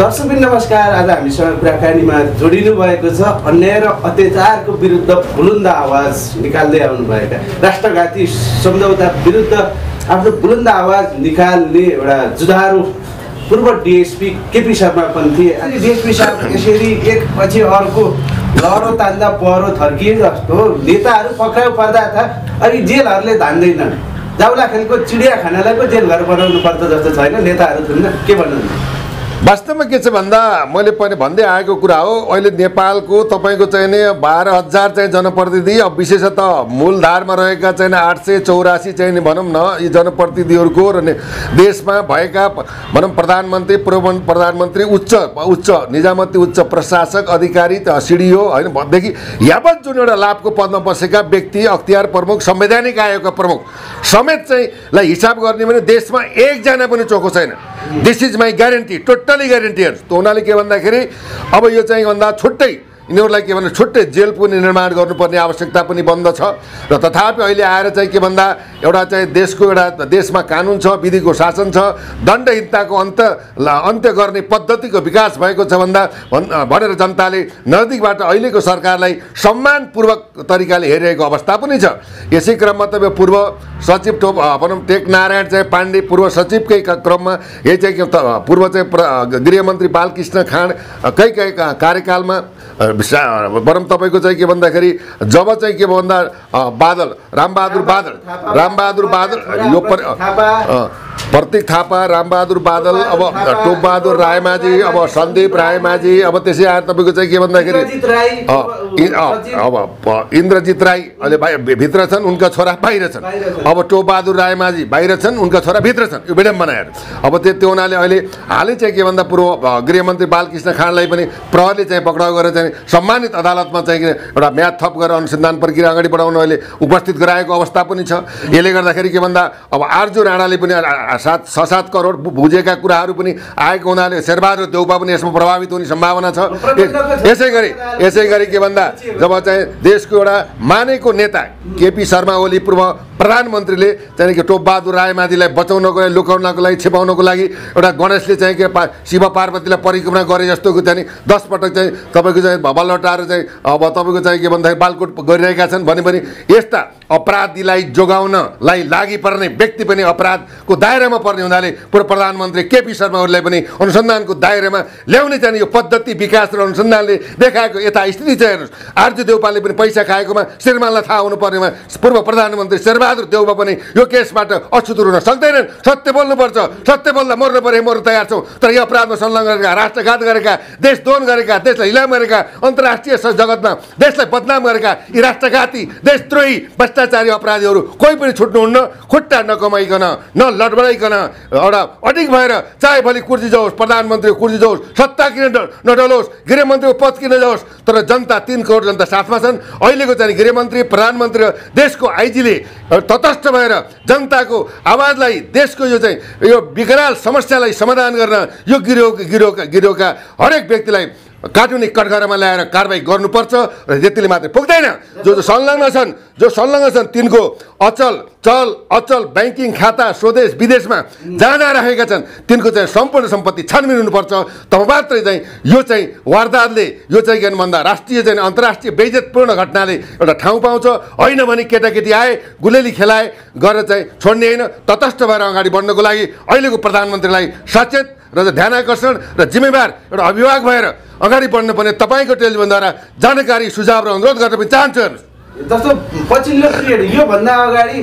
दर्शक नमस्कार। आज हामीसँग कुराकानीमा जोडिनु भएको छ अन्याय र अत्याचारको विरुद्ध बुलन्द आवाज निकाल्दै आउनुभएका राष्ट्रघाती सम्झौता विरुद्ध आफ्नो बुलन्द आवाज निकाल्ने एउटा जुझारु पूर्व डिएसपी केपी शर्मा पनि थिए। अनि डिएसपी साहब यसरी एकपछि अर्को लहरो तान्दा पहरो थर्किए जस्तो नेताहरू पक्राउ पर्दा था अनि जेलहरूले धान्दैनन्। जाउलाखेलको चिडियाखानालाई पो जेल घर बनाउनु पर्छ जस्तो छैन नेताहरू थुन्न। के भन्नुहुन्छ? वास्तवमा के छ भन्दा मैले पनि भन्दै आएको कुरा हो, अहिले नेपालको तपाईको चाहिँ नि 12,000 चाहिँ जनप्रतिनिधि, अब विशेषतः मूलधारमा रहेका चाहिँ 884 चाहिँ नि भनौँ न यी जनप्रतिनिधिहरूको र देशमा भएका भनौँ प्रधानमन्त्री, पूर्व प्रधानमन्त्री, उच्च निजामती उच्च प्रशासक अधिकारी सिडिओ हैनदेखि यावत जुन एउटा लाभको पदमा बसेका व्यक्ति, अख्तियार प्रमुख, संवैधानिक आयोगका प्रमुख समेत चाहिँ लाई हिसाब गर्ने भने देशमा एकजना पनि चोखो छैन। This is my guarantee, totally guaranteed. त उनीहरूले के भन्दाखेरि अब यो चाहिँ भन्दा छुट्टै यिनीहरूलाई के भन्दा छुट्टै जेल पनि निर्माण गर्नुपर्ने आवश्यकता पनि बन्द छ। र तथापि अहिले आएर चाहिँ के भन्दा एउटा चाहिँ देशमा कानुन छ, विधिको शासन छ, दण्डहीनताको अन्त्य गर्ने पद्धतिको विकास भएको छ भनेर जनताले नजिकबाट अहिलेको सरकारलाई सम्मानपूर्वक तरिकाले हेरिरहेको अवस्था पनि छ। यसै क्रममा त पूर्व सचिव भनौँ टेक नारायण चाहिँ पाण्डे पूर्व सचिवकै क्रममा यही चाहिँ पूर्व चाहिँ गृहमन्त्री बालकृष्ण खाँडकै कार्यकालमा बरम तपाईको चाहिँ के भन्दाखेरि जब चाहिँ के भन्दा रामबहादुर बादल यो प्रतीक थापा, रामबहादुर बादल, अब टोपबहादुर रायमाझी, अब सन्दीप रायमाझी, अब त्यसै आएर तपाईँको चाहिँ के भन्दाखेरि अब इन्द्रजित राई अहिले भित्र छन्, उनका छोरा बाहिर छन्। अब टोपबहादुर रायमाझी बाहिर छन्, उनका छोरा भित्र छन्। यो विडम्बनाहरू अब त्यो हुनाले अहिले हालै चाहिँ के भन्दा पूर्व गृहमन्त्री बालकृष्ण खाँडलाई पनि प्रहरीले चाहिँ पक्राउ गरेर चाहिँ सम्मानित अदालतमा चाहिँ एउटा म्याद थप गरेर अनुसन्धान प्रक्रिया अगाडि बढाउन अहिले उपस्थित गराएको अवस्था पनि छ। यसले गर्दाखेरि के भन्दा अब आर्जु राणाले पनि 6-7 करोड बुझेका कुराहरू पनि आएको हुनाले शेरबहादुर देउपा पनि यसमा प्रभावित हुने सम्भावना छ। यसै गरी के भन्दा जब चाहिँ देशको एउटा मानेको नेता केपी शर्मा ओली पूर्व प्रधानमन्त्रीले चाहिँ कि टोपबहादुर रायमाझीलाई बचाउनको लागि, लुकाउनको लागि, छिपाउनको लागि एउटा गणेशले चाहिँ के शिव पार्वतीलाई परिक्रमा गरे जस्तोको चाहिँ 10 पटक चाहिँ तपाईँको चाहिँ बलवटाएर चाहिँ अब तपाईँको चाहिँ के भन्दाखेरि बालकोट गरिरहेका छन् भने यस्ता अपराधीलाई जोगाउनलाई लागि पर्ने व्यक्ति पनि अपराधको दायरामा पर्ने हुनाले पूर्व प्रधानमन्त्री केपी शर्मा ओलीलाई पनि अनुसन्धानको दायरामा ल्याउने चाहिँ यो पद्धति विकास र अनुसन्धानले देखाएको यथास्थिति चाहिँ हेर्नुहोस्। आर्जु देउपाले पनि पैसा खाएकोमा श्रीमानलाई थाहा हुनुपर्नेमा पूर्व प्रधानमन्त्री शेरबहादुर देउपा पनि यो केसबाट अछुतो हुन सक्दैनन्। सत्य बोल्नुपर्छ, सत्य बोल्दा मर्नु परे मर्न तयार छौँ। तर यो अपराधमा संलग्न गरेका, राष्ट्रघात गरेका, देशद्रोह गरेका, देशलाई हिलाम गरेका, अन्तर्राष्ट्रिय जगतमा देशलाई बदनाम गरेका यी राष्ट्रघाती, देशद्रोही, भ्रष्टाचारी अपराधीहरू कोही पनि छुट्नुहुन्न। खुट्टा नकमाइकन, न लडबडाइकन एउटा अडिग भएर चाहे भोलि कुर्सी जाओस्, प्रधानमन्त्रीको कुर्सी जाओस्, सत्ता किन नडलोस्, गृहमन्त्रीको पद किन जाओस्, तर जनता 3 करोड जनता साथमा छन्। अहिलेको चाहिँ गृहमन्त्री, प्रधानमन्त्री, देशको आइजीले तटस्थ भएर जनताको आवाजलाई, देशको यो चाहिँ यो विकराल समस्यालाई समाधान गर्न यो गिरोहका हरेक व्यक्तिलाई कानुनी कठघरामा ल्याएर कारबाही गर्नुपर्छ। र त्यतिले मात्रै पुग्दैन। जो संलग्न छन् तिनको अचल ब्याङ्किङ खाता स्वदेश विदेशमा जाँदा राखेका छन्, तिनको चाहिँ सम्पूर्ण सम्पत्ति छानबिन हुनुपर्छ। तब मात्रै चाहिँ यो चाहिँ वारदातले यो चाहिँ के भन्दा राष्ट्रिय चाहिँ अन्तर्राष्ट्रिय बेइज्जतपूर्ण घटनाले एउटा ठाउँ पाउँछ। होइन भने केटाकेटी आए, गुलेली खेलाए गरेर चाहिँ छोड्ने होइन। तटस्थ भएर अगाडि बढ्नको लागि अहिलेको प्रधानमन्त्रीलाई सचेत र ध्यानाकर्षण र जिम्मेवार एउटा अभिभावक भएर अगाडि बढ्नुपर्ने तपाईँको टेलिभिजनद्वारा जानकारी, सुझाव र अनुरोध गर्न पनि चाहन्छु। जस्तो पछिल्लो पिरियड योभन्दा अगाडि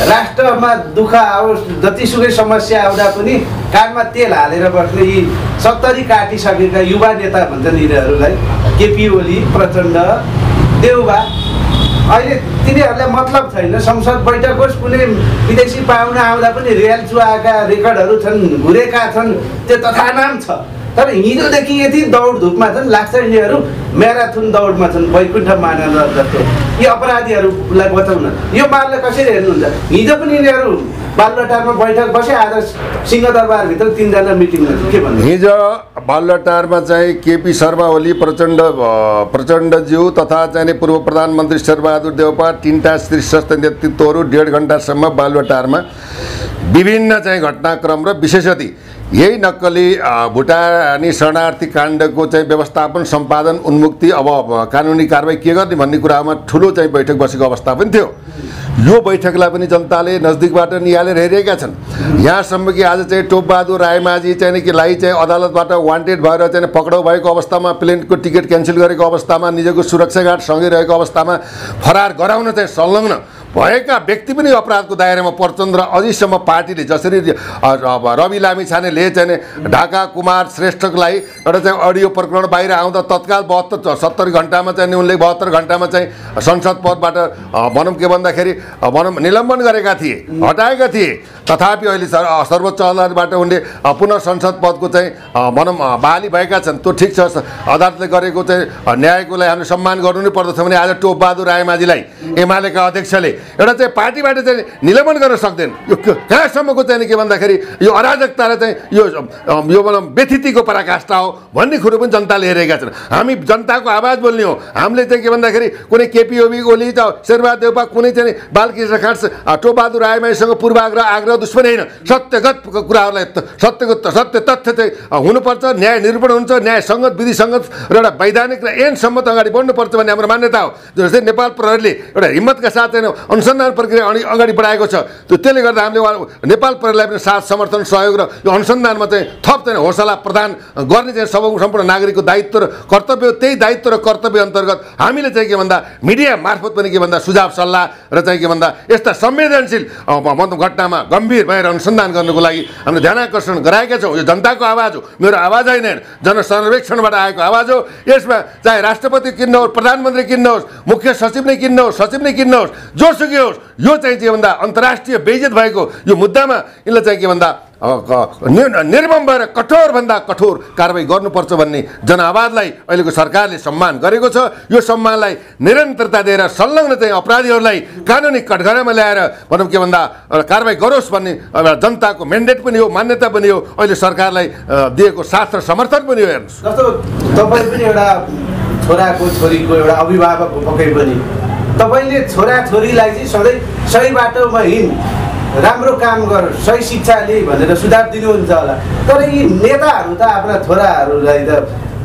राष्ट्रमा दुःख आओस्, जतिसुकै समस्या आउँदा पनि कानमा तेल हालेर बस्ने यी 70 काटिसकेका युवा नेता भन्छन् यिनीहरूलाई, केपी ओली, प्रचण्ड, देउबा, अहिले तिनीहरूलाई मतलब छैन। संसद बैठक होस्, कुनै विदेशी पाहुना आउँदा पनि रियल चुहाएका रेकर्डहरू छन्, घुरेका छन्, त्यो तथानाम छ। तर हिजोदेखि यति दौडधुपमा छन्, लाग्छ यिनीहरू म्याराथन दौडमा छन्, वैकुण्ठ मानव जस्तो। यी अपराधीहरूलाई बचाउन यो माललाई कसरी हेर्नुहुन्छ? हिजो पनि यिनीहरू बालुवाटारमा बैठक बसे, आज सिंहदरबारभित्र 3 जना मिटिङमा के भन्नु? हिजो बालुवाटारमा चाहिँ केपी शर्मा ओली, प्रचण्डज्यू तथा चाहिँ पूर्व प्रधानमन्त्री शेरबहादुर देउपा, 3टा शीर्षस्थ नेतृत्वहरू 1.5 घण्टासम्म बालुवाटारमा विभिन्न चाहिँ घटनाक्रम र विशेषतः यही नक्कली भुटानी शरणार्थी काण्डको चाहिँ व्यवस्थापन सम्पादन उन्मुक्ति अब कानुनी कारबाही के गर्ने भन्ने कुरामा ठुलो चाहिँ बैठक बसेको अवस्था पनि थियो। यो बैठकलाई पनि जनताले नजदिकबाट निहालेर हेरिरहेका छन्। यहाँसम्म कि आज चाहिँ टोपबहादुर रायमाझी चाहिँ कि लाई चाहिँ अदालतबाट वान्टेड भएर चाहिँ पक्राउ भएको अवस्थामा, प्लेनको टिकट क्यान्सल गरेको अवस्थामा, निजको सुरक्षा गार्ड सँगै रहेको अवस्थामा फरार गराउन चाहिँ संलग्न भएका व्यक्ति पनि अपराधको दायरामा पर्छन्। र अझैसम्म पार्टीले जसरी रवि लामिछानेले चाहिँ ढाका कुमार श्रेष्ठलाई एउटा चाहिँ अडियो प्रकरण बाहिर आउँदा तत्काल 70 घन्टामा चाहिँ उनले 72 घन्टामा चाहिँ संसद पदबाट भनौँ के भन्दाखेरि भनौँ निलम्बन गरेका थिए, हटाएका थिए। तथापि अहिले सर्वोच्च अदालतबाट उनले पुनः संसद पदको चाहिँ भनौँ बहाली भएका छन्। त्यो ठिक छ, अदालतले गरेको चाहिँ न्यायको लागि हामीले सम्मान गर्नु नै पर्दछ भने आज टोपबहादुर रायमाझीलाई एमालेका अध्यक्षले एउटा चाहिँ पार्टीबाट चाहिँ निलम्बन गर्न सक्दैन। यो कहाँसम्मको चाहिँ के भन्दाखेरि यो अराजकता र चाहिँ यो भनौँ व्यथितिको पराकाष्ठा हो भन्ने कुरो पनि जनताले हेरेका छन्। हामी जनताको आवाज बोल्ने हो। हामीले चाहिँ के भन्दाखेरि कुनै केपी ओली शेरबहादुर देउपा कुनै चाहिँ बालकृष्ण खाँड टोपबहादुर रायमाझीसँग पूर्वाग्रह आग्रह दुश्मनी होइन। सत्यगत कुराहरूलाई सत्य तथ्य चाहिँ हुनुपर्छ, न्याय निरूपण हुन्छ, न्याय सङ्गत विधि सङ्गत र एउटा वैधानिक र ऐनसम्म त अगाडि बढ्नुपर्छ भन्ने हाम्रो मान्यता हो। जस्तै नेपाल प्रहरीले एउटा हिम्मतका साथ चाहिँ अनुसन्धान प्रक्रिया अगाडि बढाएको छ। त्यसले गर्दा हामीले नेपाल प्रहरीलाई पनि साथ समर्थन सहयोग र यो अनुसन्धानमा चाहिँ थप चाहिँ हौसला प्रदान गर्ने चाहिँ सम्पूर्ण नागरिकको दायित्व र कर्तव्य हो। त्यही दायित्व र कर्तव्य अन्तर्गत हामीले चाहिँ के भन्दा मिडिया मार्फत पनि के भन्दा सुझाव सल्लाह र चाहिँ के भन्दा यस्ता संवेदनशील घटनामा गम्भीर भएर अनुसन्धान गर्नुको लागि हामीले ध्यान आकर्षण गराएका छौँ। यो जनताको आवाज हो, मेरो आवाज होइन, जनसर्वेक्षणबाट आएको आवाज हो। यसमा चाहे राष्ट्रपति किन्नुहोस्, प्रधानमन्त्री किन्नुहोस्, मुख्य सचिव नै किन्नुहोस्, सचिव नै किन्नुहोस्, जोसुकै होस्, यो चाहिँ के भन्दा अन्तर्राष्ट्रिय बेइज्जत भएको यो मुद्दामा यिनलाई चाहिँ के भन्दा निर्मम भएर कठोरभन्दा कठोर कारबाही गर्नुपर्छ भन्ने जनआवाजलाई अहिलेको सरकारले सम्मान गरेको छ। यो सम्मानलाई निरन्तरता दिएर संलग्न चाहिँ अपराधीहरूलाई कानुनी कठघरामा ल्याएर भनौँ के भन्दा कारबाही गरोस् भन्ने जनताको म्यान्डेट पनि हो, मान्यता पनि हो, अहिले सरकारलाई दिएको साथ र समर्थन पनि हो। हेर्नुहोस्, जस्तो तपाईँ पनि एउटा छोराको छोरीको एउटा अभिभावक पक्कै पनि तपाईँले छोराछोरीलाई चाहिँ सधैँ सही बाटोमा हिँड, राम्रो काम गर, सही शिक्षा लिए भनेर सुझाव दिनुहुन्छ होला। तर यी नेताहरू त आफ्ना छोराहरूलाई त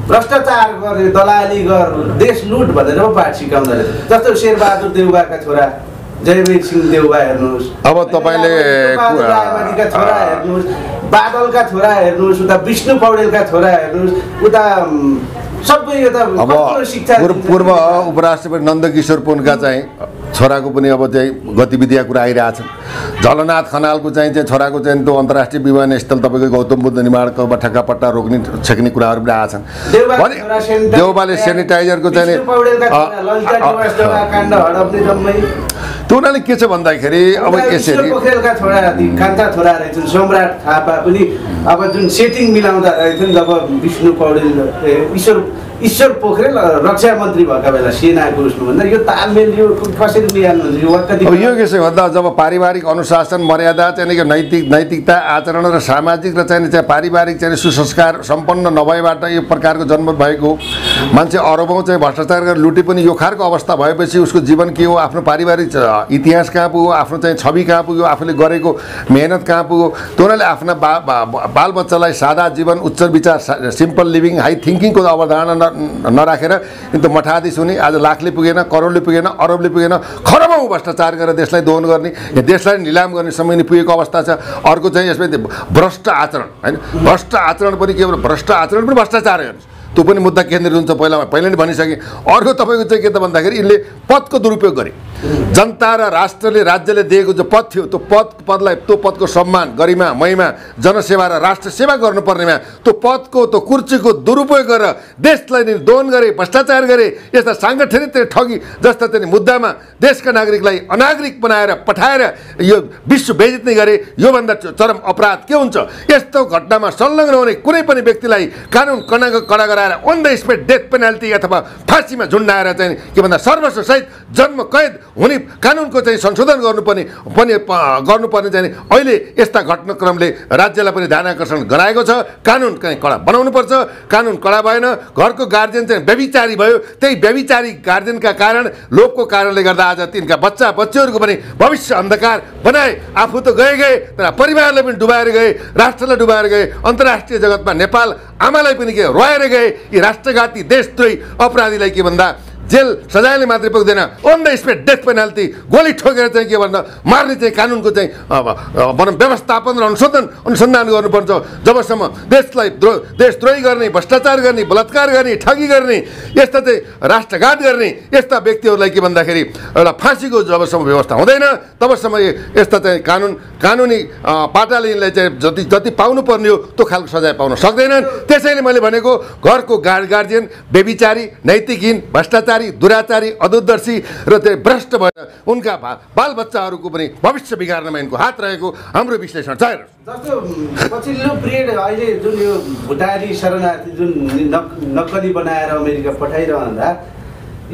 भ्रष्टाचार गर, दलाली गर, देश लुट भनेर पो पाठ सिकाउँदो रहेछ। जस्तो शेरबहादुर देउबाका छोरा जयवीर सिंह देउबा हेर्नुहोस्, अब तपाईँले रायमाझीका छोरा हेर्नुहोस्, बादलका छोरा हेर्नुहोस्, उता विष्णु पौडेलका छोरा हेर्नुहोस्, उता सबै यो त पूर्व उपराष्ट्रपति नन्दकिशोर पुनका चाहिँ छोराको पनि अब चाहिँ गतिविधिका कुरा आइरहेछन्। झलनाथ खनालको चाहिँ छोराको चाहिँ त्यो अन्तर्राष्ट्रिय विमानस्थल तपाईँको गौतम बुद्ध निर्माणको ठेक्कापट्टा रोक्ने छेक्ने कुराहरू पनि आएछन्। देउबाले सेनिटाइजरको चाहिँ त्यो उनीहरूले के छ भन्दाखेरि अब यसरी पोखरेलका छोरा कान्ता छोरा रहेछन्, सम्राट थापा पनि अब जुन सेटिङ मिलाउँदा रहेछन् जब विष्णु पौडेल ईश्वर पोखरेल रक्षा मन्त्री भएका बेला सेनाको उसनुभन्दा यो तालमेल यो कसरी मिलाउनुहुन्छ? अब यो के छ भन्दा जब पारिवारिक अनुशासन मर्यादा चाहिँ नैतिकता आचरण र सामाजिक र चाहिँ पारिवारिक चाहिँ सुसंस्कार सम्पन्न नभएबाट यो प्रकारको जन्म भएको मान्छे अरबौँ चाहिँ भ्रष्टाचार गरेर लुटे पनि यो खालको अवस्था भएपछि उसको जीवन के हो, आफ्नो पारिवारिक इतिहास कहाँ पुग्यो, आफ्नो चाहिँ छवि कहाँ पुग्यो, आफूले गरेको मेहनत कहाँ पुग्यो। त्यो हुनाले आफ्ना बालबच्चालाई सादा जीवन, उच्च विचार, सिम्पल लिभिङ, हाई थिङ्किङको अवधारणा नराखेर किन्तु मठाधीश हुने, आज लाखले पुगेन, करोडले पुगेन, अरबले पुगेन, खरबौँ भ्रष्टाचार गरेर देशलाई दोहन गर्ने, देशलाई निलाम गर्ने समय पुगेको अवस्था छ। अर्को चाहिँ यसमा भ्रष्ट आचरण होइन, भ्रष्ट आचरण पनि के हो, भ्रष्ट आचरण पनि भ्रष्टाचार हेर्नुहोस्, त्यो पनि मुद्दा केन्द्रित हुन्छ। पहिले नै भनिसकेँ। अर्को तपाईँको चाहिँ के त भन्दाखेरि यिनले पदको दुरुपयोग गरे। जनता र राष्ट्रले राज्यले दिएको जो पद थियो त्यो त्यो पदको सम्मान, गरिमा, महिमा, जनसेवा र राष्ट्र सेवा गर्नुपर्नेमा त्यो पदको त्यो कुर्सीको दुरुपयोग गरेर देशलाई नि दोहन गरे, भ्रष्टाचार गरे, यस्ता साङ्गठनिक ठगी जस्ता चाहिँ मुद्दामा देशका नागरिकलाई अनागरिक बनाएर पठाएर यो विश्व बेइज्जती गरे। योभन्दा चरम अपराध के हुन्छ? यस्तो घटनामा संलग्न हुने कुनै पनि व्यक्तिलाई कानुन कडा गराएर लगाएर on the spot death penalty अथवा फाँसीमा झुन्डाएर चाहिँ के भन्दा सर्वस्वसहित जन्म कैद हुने कानुनको चाहिँ संशोधन गर्नुपर्ने चाहिँ अहिले यस्ता घटनाक्रमले राज्यलाई पनि ध्यान आकर्षण गराएको छ। कानुन चाहिँ कडा बनाउनुपर्छ। कानुन कडा भएन, घरको गार्जियन चाहिँ व्यभिचारी भयो, त्यही व्यभिचारी गार्जियनका कारण लोभको कारणले गर्दा आज तिनका बच्चा बच्चीहरूको पनि भविष्य अन्धकार बनाए। आफू त गए तर परिवारलाई पनि डुबाएर गए, राष्ट्रलाई डुबाएर गए, अन्तर्राष्ट्रिय जगतमा नेपाल आमालाई पनि के रोएर गए। यी राष्ट्रघाती देशद्रोही अपराधीलाई के भन्दा जेल सजायले मात्रै पुग्दैन, on the spot death penalty गोली ठोकेर चाहिँ के भन्दा मार्ने चाहिँ कानुनको चाहिँ भनौँ व्यवस्थापन र अनुसन्धान गर्नुपर्छ। जबसम्म देशलाई देशद्रोही गर्ने, भ्रष्टाचार गर्ने, बलात्कार गर्ने, ठगी गर्ने, यस्ता चाहिँ राष्ट्रघात गर्ने यस्ता व्यक्तिहरूलाई के भन्दाखेरि एउटा फाँसीको जबसम्म व्यवस्था हुँदैन तबसम्म यस्ता चाहिँ कानुनी पाटाले यिनलाई चाहिँ जति पाउनुपर्ने हो त्यो खालको सजाय पाउन सक्दैनन्। त्यसैले मैले भनेको घरको गार्जियन व्यभिचारी, नैतिकहीन, भ्रष्टाचारी, दुराचारी, अदूरदर्शी र चाहिँ भ्रष्ट भएर उनका बालबच्चाहरूको पनि भविष्य बिगार्नमा यिनको हात रहेको हाम्रो विश्लेषण छ। जस्तो पछिल्लो पिरियड अहिले जुन यो भुटानी शरणार्थी जुन नक्कली बनाएर अमेरिका पठाइरहँदा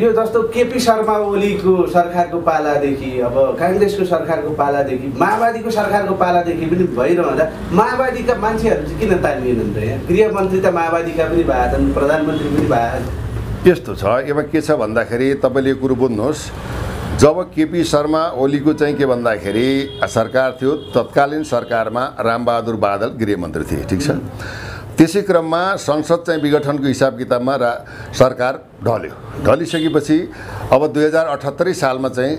यो जस्तो केपी शर्मा ओलीको सरकारको पालादेखि अब काङ्ग्रेसको सरकारको पालादेखि माओवादीको सरकारको पालादेखि पनि भइरहँदा माओवादीका मान्छेहरू चाहिँ किन तालिएनन् त? यहाँ गृहमन्त्री त माओवादीका पनि भएका छन्, प्रधानमन्त्री पनि भएका। यस्तो छ, यसमा के छ भन्दाखेरि तपाईँले यो कुरो बुझ्नुहोस्। जब केपी शर्मा ओलीको चाहिँ के भन्दाखेरि सरकार थियो, तत्कालीन सरकारमा रामबहादुर बादल गृहमन्त्री थिए, ठिक छ। त्यसै क्रममा संसद चाहिँ विघटनको हिसाब किताबमा सरकार ढलिसकेपछि अब 2078 सालमा चाहिँ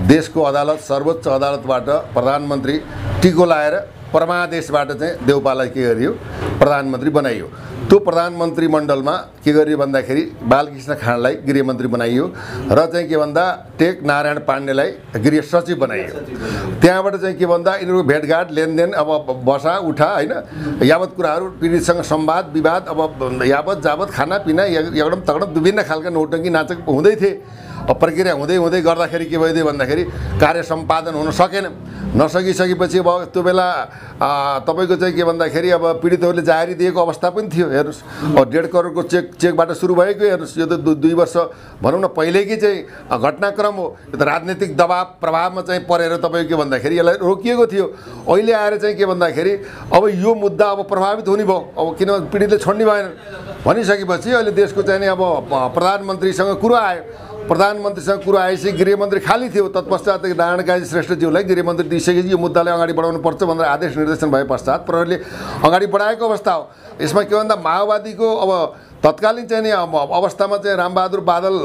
देशको अदालत, सर्वोच्च अदालतबाट प्रधानमन्त्री टिको लाएर परमादेशबाट चाहिँ देउपालाई के गरियो, प्रधानमन्त्री बनाइयो। त्यो प्रधानमन्त्री मण्डलमा के गरियो भन्दाखेरि बालकृष्ण खाँडलाई गृहमन्त्री बनाइयो र चाहिँ के भन्दा टेक नारायण पाण्डेलाई गृह सचिव बनाइयो। त्यहाँबाट चाहिँ के भन्दा यिनीहरूको भेटघाट, लेनदेन, अब बसा उठा होइन, यावत कुराहरू पीडितसँग संवाद विवाद, अब यावत जावत खानापिना एकदम तगडम विभिन्न खालका नौटङ्की नाचक हुँदै थिए। अब प्रक्रिया हुँदै गर्दाखेरि के भइदियो भन्दाखेरि कार्य सम्पादन हुन सकेन। नसकिसकेपछि अब त्यो बेला तपाईँको चाहिँ के भन्दाखेरि अब पीडितहरूले जाहेरी दिएको अवस्था पनि थियो। हेर्नुहोस्, अब 1.5 करोडको चेकबाट सुरु भएको, हेर्नुहोस् यो त 2 वर्ष भनौँ न पहिलेकै चाहिँ घटनाक्रम हो। यो त राजनीतिक दबाव प्रभावमा चाहिँ परेर तपाईँको के भन्दाखेरि यसलाई रोकिएको थियो। अहिले आएर चाहिँ के भन्दाखेरि अब यो मुद्दा अब प्रभावित हुने भयो, अब किन पीडितले छोड्ने भएन भनिसकेपछि अहिले देशको चाहिँ नि अब प्रधानमन्त्रीसँग कुरो आयो। प्रधानमन्त्रीसँग कुरो आएपछि गृहमन्त्री खाली थियो। तत्पश्चात नारायण काजी श्रेष्ठज्यूलाई गृहमन्त्री दिइसकेपछि यो मुद्दालाई अगाडि बढाउनु पर्छ भनेर आदेश निर्देशन भए पश्चात प्रहरीले अगाडि बढाएको अवस्था हो। यसमा के भन्दा माओवादीको अब तत्कालीन चाहिँ नि अवस्थामा चाहिँ रामबहादुर बादल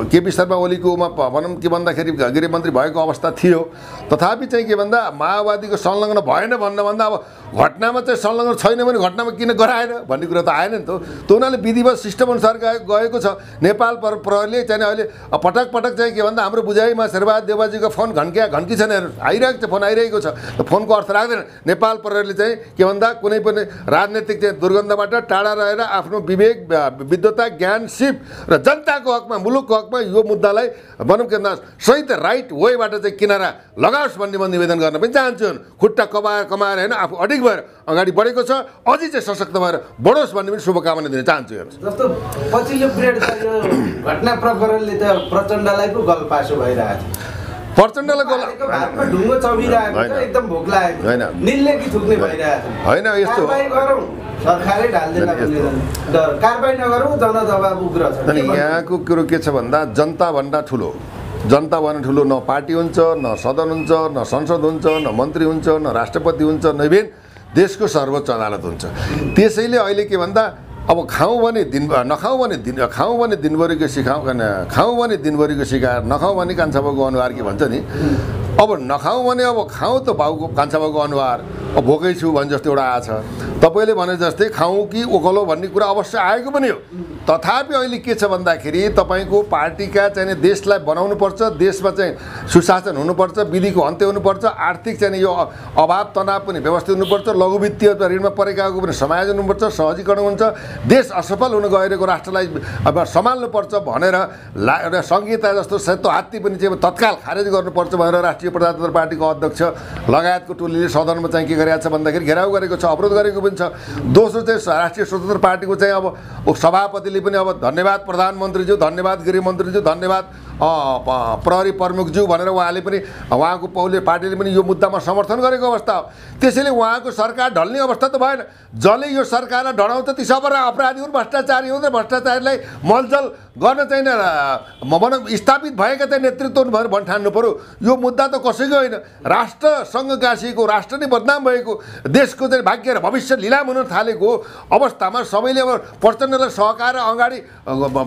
केपी शर्मा ओलीकोमा भनौँ के भन्दाखेरि गृहमन्त्री भएको अवस्था थियो। तथापि चाहिँ के भन्दा माओवादीको संलग्न भएन भन्दा अब घटनामा चाहिँ संलग्न छैन भने घटनामा किन गराएन भन्ने कुरा त आएन नि त। त्यो हुनाले विधिवत सिस्टम अनुसार गएको छ। नेपाल प्रहरीले चाहिँ अहिले पटक चाहिँ के भन्दा हाम्रो बुझाइमा शेरबहादुर देवाजीको फोन घन्की छैन, आइरहेको छ, फोन आइरहेको छ। फोनको अर्थ राख्दैन। नेपाल प्रहरीले चाहिँ के भन्दा कुनै पनि राजनीतिक चाहिँ दुर्गन्धबाट टाढा रहेर आफ्नो विद्वता, ज्ञान, सिप र जनताको हकमा, मुलुकको हकमा यो मुद्दालाई भनौँ के भन्दा सही त राइट वेबाट चाहिँ किनारा लगाओस् भन्ने म निवेदन गर्न पनि चाहन्छु। खुट्टा कमाएर होइन, आफू अडिग भएर अगाडि बढेको छ, अझै चाहिँ सशक्त भएर बढोस् भन्ने पनि शुभकामना दिन चाहन्छु। जस्तो पछिल्लो पिरियड घटना प्रकरणले त प्रचण्डलाई पो गलपासो भइरहेको छ। प्रचण्डलाई ढुङ्गो चबिरहेको छ, एकदम भोक लागेको होइन, निल्ने कि थुक्ने भइरहेको होइन। यस्तो सरकारै ढाल्दैन भन्ने कारबाही नगरौँ, जनदबाब उग्र छ। अनि यहाँको कुरो के छ भन्दा जनताभन्दा ठुलो न पार्टी हुन्छ, न सदन हुन्छ, न संसद हुन्छ, न मन्त्री हुन्छ, न राष्ट्रपति हुन्छ, न इभेन देशको सर्वोच्च अदालत हुन्छ। त्यसैले अहिले के भन्दा अब खाउँ भने दिनभरिको सिकार, नखाउँ भने कान्छा बाउको अनुहार के भन्छ नि। अब नखाउँ भने अब खाउँ त बाउको कान्छा बाउको अनुहार, अब भोकै छु भने जस्तो एउटा आएछ। तपाईँले भने जस्तै खाउँ कि ओखलो भन्ने कुरा अवश्य आएको पनि हो। तथापि अहिले के छ भन्दाखेरि तपाईँको पार्टीका चाहिँ देशलाई बनाउनुपर्छ, देशमा चाहिँ सुशासन हुनुपर्छ, विधिको अन्त्य हुनुपर्छ, आर्थिक चाहिँ यो अभाव तनाव पनि व्यवस्थित हुनुपर्छ, लघुवित्तीय ऋणमा परेकाको पनि समायोजन हुनुपर्छ, सहजीकरण हुन्छ, देश असफल हुन गइरहेको राष्ट्रलाई अब सम्हाल्नुपर्छ भनेर एउटा संहिता जस्तो सेतो हात्ती पनि चाहिँ तत्काल खारेज गर्नुपर्छ भनेर राष्ट्रिय प्रजातन्त्र पार्टीको अध्यक्ष लगायतको टोलीले सदनमा चाहिँ के गरेको छ भन्दाखेरि घेराउ गरेको छ, अवरोध गरेको पनि छ। दोस्रो चाहिँ राष्ट्रिय स्वतन्त्र पार्टीको चाहिँ अब सभापतिले पनि अब धन्यवाद प्रधानमन्त्रीज्यू, धन्यवाद गृहमन्त्रीज्यू, धन्यवाद प्रहरी प्रमुखज्यू भनेर उहाँले पनि उहाँको पार्टीले पनि यो मुद्दामा समर्थन गरेको अवस्था हो। त्यसैले उहाँको सरकार ढल्ने अवस्था त भएन। जसले यो सरकारलाई ढडाउँछ ती सबै अपराधी हुन्, भ्रष्टाचारी हुन् र भ्रष्टाचारीलाई मलजल गर्न चाहिँ भनौँ स्थापित भएका चाहिँ नेतृत्व हुन् भनेर भन्ठान्नु पऱ्यो। यो मुद्दा त कसैको होइन, राष्ट्रसँग गाँसिएको, राष्ट्र नै बदनाम भएको, देशको चाहिँ भाग्य र भविष्य लिलाम हुन थालेको अवस्थामा सबैले अब प्रचण्डलाई सहकार अगाडि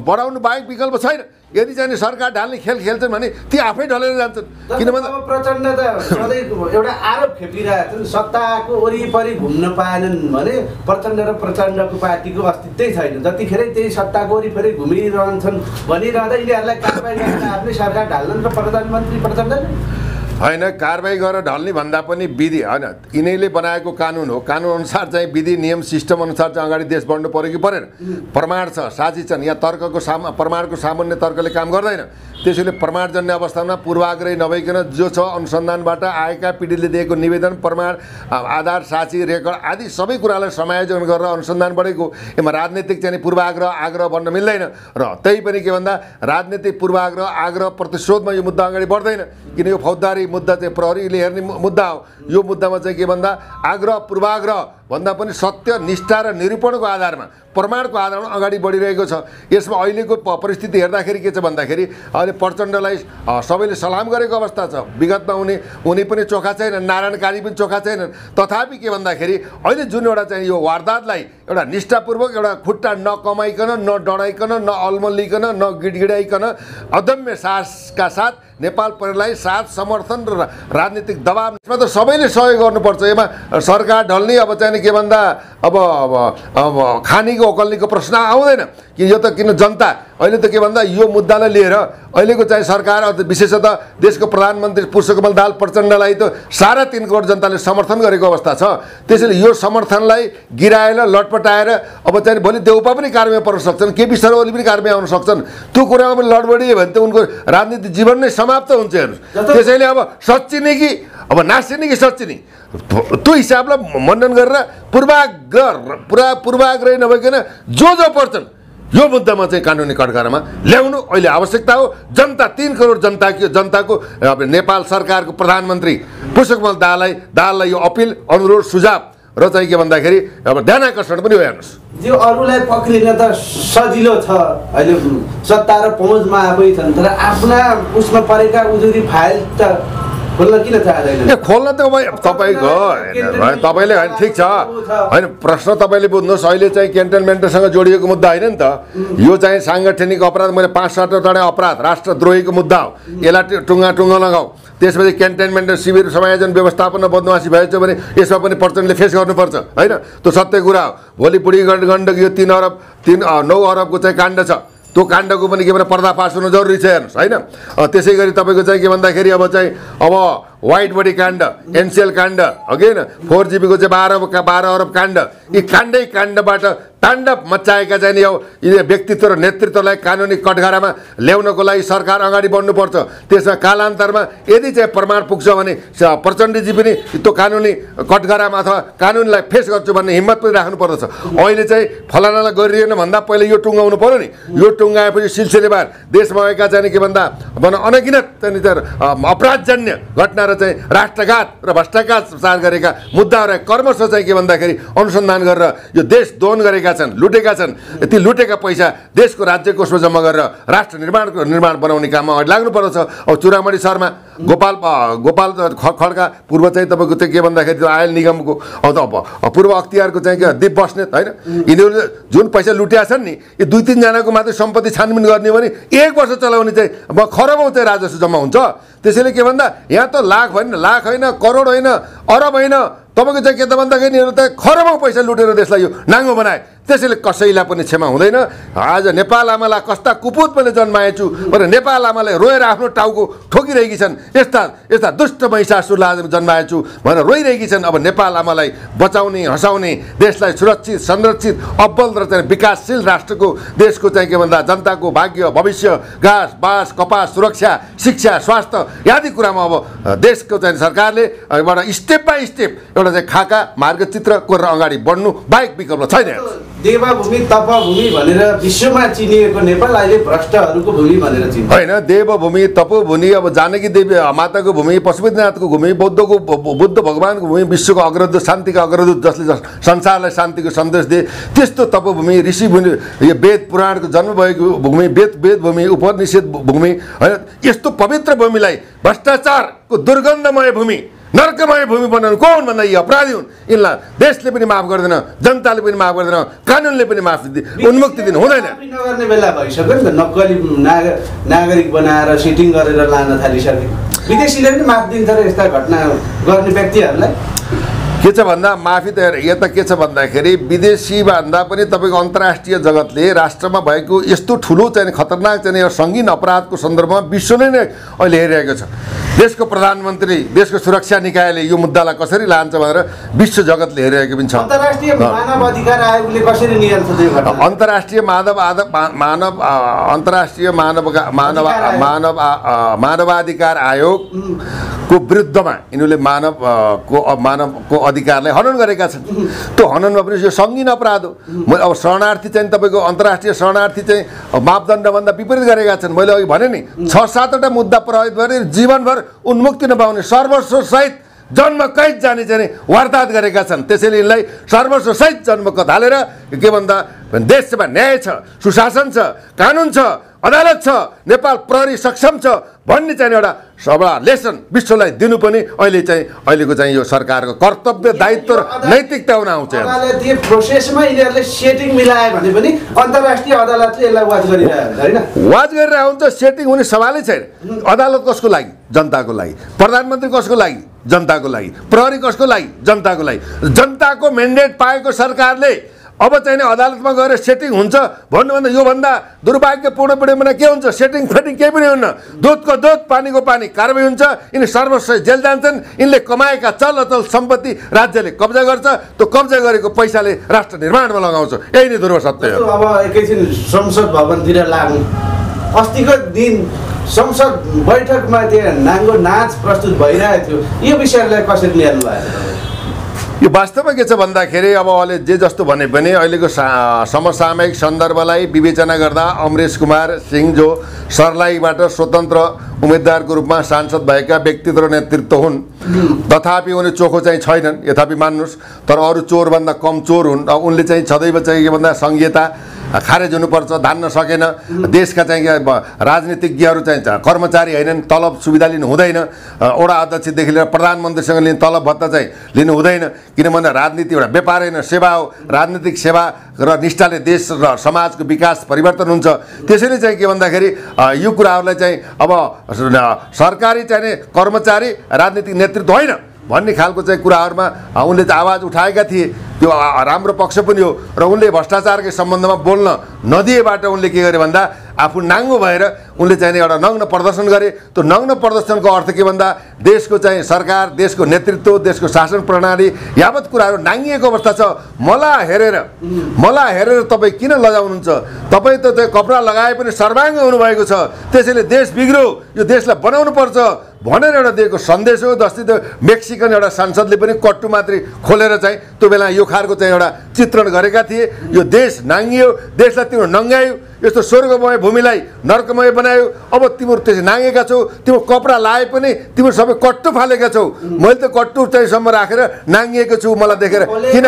बढाउनु बाहेक विकल्प छैन। यदि चाहिँ सरकार ढाल्ने खेल खेल्छन् भने ती आफै ढलेर जान्छन्। किनभने प्रचण्ड त सधैँ एउटा आरोप खेपिरहेछन्, सत्ताको वरिपरि घुम्न पाएनन् भने प्रचण्ड र प्रचण्डको पार्टीको अस्तित्वै छैन। जतिखेरै त्यही सत्ताको वरिपरि घुमिरहन्छन् भनिरहँदा यिनीहरूलाई कारबाही गरेर आफ्नै सरकार ढाल्छन् र प्रधानमन्त्री प्रचण्डले होइन, कारबाही गरेर ढल्ने भन्दा पनि विधि होइन, यिनीहरूले बनाएको कानुन हो। कानुन अनुसार चाहिँ विधि नियम सिस्टम अनुसार चाहिँ अगाडि देश बढ्नु पऱ्यो कि परेन। प्रमाण छ, साक्षी छन्, यहाँ तर्कको प्रमाणको सामान्य तर्कले काम गर्दैन। त्यसैले प्रमाणजन्य अवस्थामा पूर्वाग्रही नभइकन जो छ अनुसन्धानबाट आएका पीडितले दिएको निवेदन, प्रमाण, आधार, साक्षी, रेकर्ड आदि सबै कुरालाई समायोजन गरेर अनुसन्धान बढेको। यसमा राजनीतिक चाहिँ पूर्वाग्रह आग्रह बन्न मिल्दैन। र त्यही पनि के भन्दा राजनीतिक पूर्वाग्रह आग्रह प्रतिशोधमा यो मुद्दा अगाडि बढ्दैन, किन यो फौजदारी मुद्दा चाहिँ प्रहरीले हेर्ने मुद्दा हो। यो मुद्दामा चाहिँ के भन्दा आग्रह पूर्वाग्रह भन्दा पनि सत्य, निष्ठा र निरूपणको आधारमा, प्रमाणको आधारमा अगाडि बढिरहेको छ। यसमा अहिलेको परिस्थिति हेर्दाखेरि के छ भन्दाखेरि अहिले प्रचण्डलाई सबैले सलाम गरेको अवस्था छ। विगतमा उनी पनि चोखा छैनन्, नारायण काजी पनि चोखा छैनन्। तथापि के भन्दाखेरि अहिले जुन एउटा चाहिँ यो वारदातलाई एउटा निष्ठापूर्वक एउटा खुट्टा नकमाइकन, न डराइकन, न अल्मलिकन, न गिडगिडाइकन अदम्य साहसका साथ नेपाल प्रहरीलाई साथ समर्थन र राजनीतिक दबाब यसमा त सबैले सहयोग गर्नुपर्छ। यसमा सरकार ढल्ने अब चाहिँ के भन्दा अब खानीको ओकल्लीको प्रश्न आउँदैन कि यो त किन जनता अहिले त के भन्दा यो मुद्दालाई लिएर अहिलेको चाहिँ सरकार विशेषतः देशको प्रधानमन्त्री पुष्पकमल दाहाल प्रचण्डलाई त 3.5 करोड जनताले समर्थन गरेको अवस्था छ। त्यसैले यो समर्थनलाई गिराएर लटपटाएर अब चाहिँ भोलि देउपा पनि कारबाही पर्न सक्छन्, केपी शर्मा ओली पनि कारबाही आउन सक्छन्। त्यो कुरामा पनि लडबडियो भने त उनको राजनीतिक जीवन नै समाप्त हुन्छ। हेर्नुहोस्, त्यसैले अब सच्चिने कि अब नासिने कि सच्चिने त्यो हिसाबलाई मनन गरेर पूर्वाग्रही नभइकन जो पर्छन् यो मुद्दामा चाहिँ कानुनी कठघरामा ल्याउनु अहिले आवश्यकता हो। जनता 3 करोड जनताको अब नेपाल सरकारको प्रधानमन्त्री पुष्पकमल दाहाललाई यो अपिल, अनुरोध, सुझाव र चाहिँ के भन्दाखेरि अब ध्यान आकर्षण पनि हो। हेर्नुहोस्, यो अरूलाई पक्रिन त सजिलो छ, अहिले सत्ता र पहुँचमा आफै छन्, तर आफ्ना उसमा परेका उजुरी फाइल त खोल्न किन चाहदैन? खोल्न त तपाईँको तपाईँले होइन, ठिक छ होइन, प्रश्न तपाईँले बुझ्नुहोस्। अहिले चाहिँ क्यान्टनमेन्टसँग जोडिएको मुद्दा होइन नि त, यो चाहिँ साङ्गठनिक अपराध, मैले 5-7वटा अपराध राष्ट्रद्रोहीको मुद्दा हो। यसलाई टुङ्गा लगाऊ। त्यसपछि क्यान्टनमेन्ट शिविर समायोजन व्यवस्थापन बदमासी भएछ भने यसमा पनि प्रचण्डले फेस गर्नुपर्छ होइन, त्यो सत्य कुरा हो। भोलि बुढी गण्डकी यो 9 अरबको चाहिँ काण्ड छ, त्यो काण्डको पनि के भने पर्दाफास हुनु जरुरी छ। हेर्नुहोस् होइन, त्यसै गरी तपाईँको चाहिँ के भन्दाखेरि अब व्हाइट बडी काण्ड, एनसिएल काण्ड, अघि होइन 4GB को चाहिँ 12 अरब काण्ड, यी काण्डबाट ताण्डव मचाएका चाहिँ अब यी व्यक्तित्व र नेतृत्वलाई कानुनी कठघरामा ल्याउनको लागि सरकार अगाडि बढ्नुपर्छ। त्यसमा कालान्तरमा यदि चाहिँ प्रमाण पुग्छ भने प्रचण्डजी पनि त्यो कानुनी कठघरामा अथवा कानुनलाई फेस गर्छु भन्ने हिम्मत पनि राख्नुपर्दछ। अहिले चाहिँ फलानालाई गरिएन भन्दा पहिले यो टुङ्गाउनु पर्यो नि। यो टुङ्गाएपछि सिलसिलेबार देशमा भएका चाहिँ के भन्दा अनगिनत चाहिँ अपराधजन्य घटना र चाहिँ राष्ट्रघात र भ्रष्टाचार गरेका मुद्दाहरू कर्मश चाहिँ के भन्दाखेरि अनुसन्धान गरेर यो देश दोहन गरेका छन्, लुटेका छन्। ती लुटेका पैसा देशको राज्य कोषमा जम्मा गरेर राष्ट्र निर्माण बनाउने काममा अगाडि लाग्नु पर्दछ। अब चुरामणी शर्मा, गोपाल खड्का, पूर्व चाहिँ तपाईँको चाहिँ के भन्दाखेरि त्यो आयल निगमको पूर्व अख्तियारको चाहिँ के दीप बस्नेत होइन, यिनीहरूले जुन पैसा लुटेका छन् नि, यो 2-3 जनाको मात्रै सम्पत्ति छानबिन गर्ने भने 1 वर्ष चलाउने चाहिँ खरबौँ चाहिँ राजस्व जम्मा हुन्छ। त्यसैले के भन्दा यहाँ त लाख होइन, करोड होइन, अरब होइन, तपाईँको चाहिँ के त भन्दाखेरि यिनीहरू त खरबौँ पैसा लुटेर देशलाई यो नाङ्गो बनाए। त्यसैले कसैलाई पनि क्षमा हुँदैन। आज नेपाल आमालाई कस्ता कुपुत मैले जन्माएछु भनेर नेपाल आमालाई रोएर आफ्नो टाउको ठोकिरहेकी छन्। यस्ता दुष्ट महिषासुरलाई आज जन्माएछु भनेर रोइरहेकी छन्। अब नेपाल आमालाई बचाउने, हँसाउने, देशलाई सुरक्षित, संरक्षित, अब्बल र चाहिँ विकासशील राष्ट्रको देशको चाहिँ के भन्दा जनताको भाग्य, भविष्य, घाँस बाँस, कपास, सुरक्षा, शिक्षा, स्वास्थ्य यादी कुरामा अब देशको चाहिँ सरकारले एउटा स्टेप बाई स्टेप एउटा चाहिँ खाका मार्गचित्र कोरेर अगाडि बढ्नु बाहेक विकल्प छैन। देवभूमि तपभूमि भनेर विश्वमा चिनिएको नेपाल अहिले भ्रष्टहरूको भूमि भनेर चिनिन्छ होइन। देवभूमि तपोभूमि अब जानकी देवी माताको भूमि, पशुपतिनाथको भूमि, बुद्ध भगवानको भूमि, विश्वको अग्रदूत शान्तिका अग्रदूत जसले संसारलाई शान्तिको सन्देश दिए त्यस्तो तपोभूमि, ऋषिभूमि, यो वेद पुराणको जन्म भएको भूमि, वेद भूमि, उपनिषद भूमि होइन, यस्तो पवित्र भूमिलाई भ्रष्टाचारको दुर्गन्धमय भूमि, नर्कमय भूमि बनाउनु कौन भन्दा यी अपराधी हुन्। यिनलाई देशले पनि माफ गर्दैन, जनताले पनि माफ गर्दैन, कानुनले पनि माफ उन्मुक्ति दिनु हुँदैन। नगर्ने बेला भइसक्यो नि त, नक्कली नागरिक बनाएर सिटिङ गरेर लान थालिसके। विदेशीले पनि माफ दिन्छ र यस्ता घटना गर्ने व्यक्तिहरूलाई। के छ भन्दा माफी त यता के छ भन्दाखेरि विदेशी भन्दा पनि तपाईँको अन्तर्राष्ट्रिय जगतले राष्ट्रमा भएको यस्तो ठुलो चाहिँ खतरनाक चाहिँ सङ्गीन अपराधको सन्दर्भमा विश्वले नै अहिले हेरिरहेको छ। देशको प्रधानमन्त्री, देशको सुरक्षा निकायले यो मुद्दालाई कसरी लान्छ भनेर विश्व जगतले हेरिरहेको पनि छ। अन्तर्राष्ट्रिय मानव अधिकार आयोगले कसरी नियन्त्रण गर्छ? अन्तर्राष्ट्रिय मानवाधिकार आयोगको विरुद्धमा यिनीहरूले मानवको अधिकारलाई हनन गरेका छन्। त्यो हननमा पनि यो सङ्गीन अपराध हो। मैले अब शरणार्थी चाहिँ तपाईँको अन्तर्राष्ट्रिय शरणार्थी चाहिँ मापदण्डभन्दा विपरीत गरेका छन्। मैले अघि भने नि 6-7वटा मुद्दा प्रभावित भएर जीवनभर उन्मुक्ति नपाउने, सर्वस्वसहित जन्म कैद जाने चाहिँ वार्ताहत गरेका छन्। त्यसैले यिनलाई सर्वस्वसहित जन्म कैद हालेर के भन्दा देशमा न्याय छ, सुशासन छ, कानुन छ, अदालत छ, नेपाल प्रहरी सक्षम छ भन्ने चाहिँ एउटा सबा लेसन विश्वलाई दिनु पनि अहिलेको चाहिँ यो सरकारको कर्तव्य, दायित्व र नैतिकता हुन आउँछ। अदालतीय प्रोसेसमा यिनीहरूले सेटिङ मिलाए भने पनि अन्तर्राष्ट्रिय अदालतले यसलाई वाच गरिरहेको होइन, वाच गरेर हुन्छ। सेटिङ हुने सवालै छैन। अदालत कसको लागि? जनताको लागि। प्रधानमन्त्री कसको लागि? जनताको लागि। प्रहरी कसको लागि? जनताको लागि। जनताको म्यान्डेट पाएको सरकारले अब चाहिँ अदालतमा गएर सेटिङ हुन्छ भन्नुभन्दा योभन्दा दुर्भाग्यपूर्ण पीडितमा के हुन्छ? सेटिङ फेटिङ केही पनि हुन्न। दुधको दुध, पानीको पानी कारबाही हुन्छ। यिनी सर्वस्व जेल जान्छन्। यिनले कमाएका चल अचल सम्पत्ति राज्यले कब्जा गर्छ। त्यो कब्जा गरेको पैसाले राष्ट्र निर्माणमा लगाउँछ। यही नै ध्रुव सत्य हो। अब एकैछिन संसद भवनतिर लाग्नु, अस्तिको दिन संसद बैठकमा त्यो नाङ्गो नाच प्रस्तुत भइरहेको थियो, यो विषयलाई कसरी ल्याउनु भयो? यो वास्तवमा के छ भन्दाखेरि अब अहिले जे जस्तो भने पनि अहिलेको समसामयिक सन्दर्भलाई विवेचना गर्दा अमरेश कुमार सिंह जो सर्लाहीबाट स्वतन्त्र उम्मेदवारको रूपमा सांसद भएका व्यक्तित्व र नेतृत्व हुन्, तथापि उनी चोखो चाहिँ छैनन् यथापि मान्नुहोस्। तर अरू चोरभन्दा कम चोर हुन्। उनले चाहिँ सदैव चाहिँ के भन्दा संहिता खारेज हुनुपर्छ, धान्न सकेन। देशका चाहिँ राजनीतिज्ञहरू चाहिँ कर्मचारी होइनन्, तलब सुविधा लिनु हुँदैन। वडा अध्यक्षदेखि लिएर प्रधानमन्त्रीसँग लिने तलब भत्ता चाहिँ लिनु हुँदैन। किनभने राजनीति एउटा व्यापार होइन, सेवा हो। राजनीतिक सेवा र निष्ठाले देश र समाजको विकास परिवर्तन हुन्छ। त्यसैले चाहिँ के भन्दाखेरि यो कुराहरूलाई चाहिँ अब सरकारी चाहिँ कर्मचारी राजनीतिक नेतृत्व होइन भन्ने खालको चाहिँ कुराहरूमा उनले चाहिँ आवाज उठाएका थिए। त्यो राम्रो पक्ष पनि हो। र उनले भ्रष्टाचारकै सम्बन्धमा बोल्न नदिएबाट उनले के गरे भन्दा आफू नाङ्गो भएर उनले चाहिँ एउटा नग्न प्रदर्शन गरे। त्यो नग्न प्रदर्शनको अर्थ के भन्दा देशको चाहिँ सरकार, देशको नेतृत्व, देशको शासन प्रणाली यावत कुराहरू नाङ्गिएको अवस्था छ। मलाई हेरेर तपाईँ किन लजाउनुहुन्छ? तपाईँ त त्यो कपडा लगाए पनि सर्वाङ्ग हुनुभएको छ। त्यसैले देश बिग्रो, यो देशलाई बनाउनु पर्छ भनेर एउटा दिएको सन्देश हो। जस्तै त्यो मेक्सिकन एउटा सांसदले पनि कट्टु मात्रै खोलेर चाहिँ त्यो बेला यो खालको चाहिँ एउटा चित्रण गरेका थिए। यो देश नाङ्गियो, देशलाई तिम्रो नङ्गायो, यस्तो स्वर्गमय भूमिलाई नर्कमय बनायो। अब तिम्रो त्यसै नाङ्गेका छौ, तिम्रो कपडा लाए पनि तिम्रो सबै कट्टु फालेका छौ। मैले त कट्टु चाहिँ सम्म राखेर नाङ्गिएको छु, मलाई देखेर किन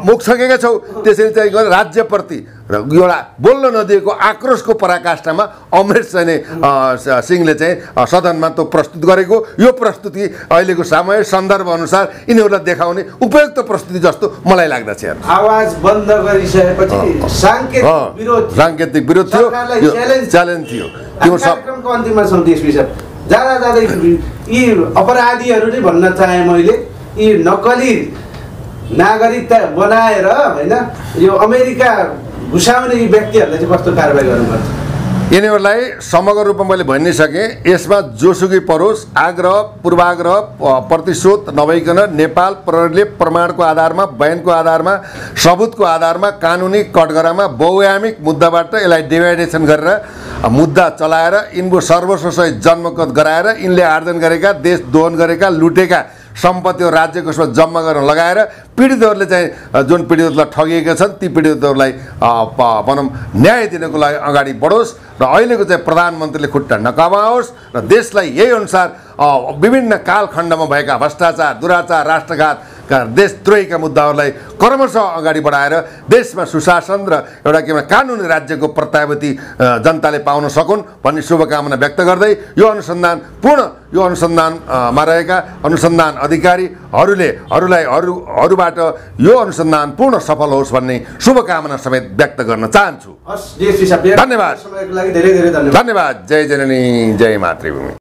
मुख सकेका छौ। त्यसरी चाहिँ राज्यप्रति र एउटा बोल्न नदिएको आक्रोशको पराकाष्ठामा अमरेश सिंहले चाहिँ सदनमा त्यो प्रस्तुत गरेको यो प्रस्तुति अहिलेको समय सन्दर्भ अनुसार यिनीहरूलाई देखाउने उपयुक्त प्रस्तुति जस्तो मलाई लाग्दछ। आवाज बन्द गरिसकेपछि साङ्केतिक विरोध थियो, च्यालेन्ज थियो। त्यो कार्यक्रमको अन्तिममा छौँ देश विषय जाँदै यी अपराधीहरू नै भन्न चाहे मैले, यी नक्कली नागरिकता बनाएर होइन यो अमेरिका घुसाउने यी व्यक्तिहरूलाई चाहिँ कस्तो कारबाही गर्नुपर्छ? यिनीहरूलाई समग्र रूपमा मैले भनिसकेँ। यसमा जोसुकै परोस्, आग्रह पूर्वाग्रह प्रतिशोध नभइकन नेपाल प्रहरीले प्रमाणको आधारमा, बयानको आधारमा, सबुतको आधारमा, कानुनी कटघरामा बहुआयामिक मुद्दाबाट यसलाई डिभाइडेसन गरेर मुद्दा चलाएर यिनको सर्वस्वसहित जन्मगत गराएर यिनले आर्जन गरेका, देश दोहन गरेका, लुटेका सम्पत्ति राज्य कोषमा जम्मा गर्न लगाएर पीडितहरूले चाहिँ जुन पीडितहरूलाई ठगिएका छन् ती पीडितहरूलाई भनौँ न्याय दिनको लागि अगाडि बढोस् र अहिलेको चाहिँ प्रधानमन्त्रीले खुट्टा नकमाओस् र देशलाई यही अनुसार विभिन्न कालखण्डमा भएका भ्रष्टाचार, दुराचार, राष्ट्रघात, देशद्रोहीका मुद्दाहरूलाई क्रमशः अगाडि बढाएर देशमा सुशासन र एउटा के कानुनी राज्यको प्रत्याभूति जनताले पाउन सकुन् भन्ने शुभकामना व्यक्त गर्दै यो अनुसन्धानमा रहेका अनुसन्धान अधिकारीहरूले यो अनुसन्धान पूर्ण सफल होस् भन्ने शुभकामना समेत व्यक्त गर्न चाहन्छु। धन्यवाद। धन्यवाद। जय जननी, जय मातृभूमि।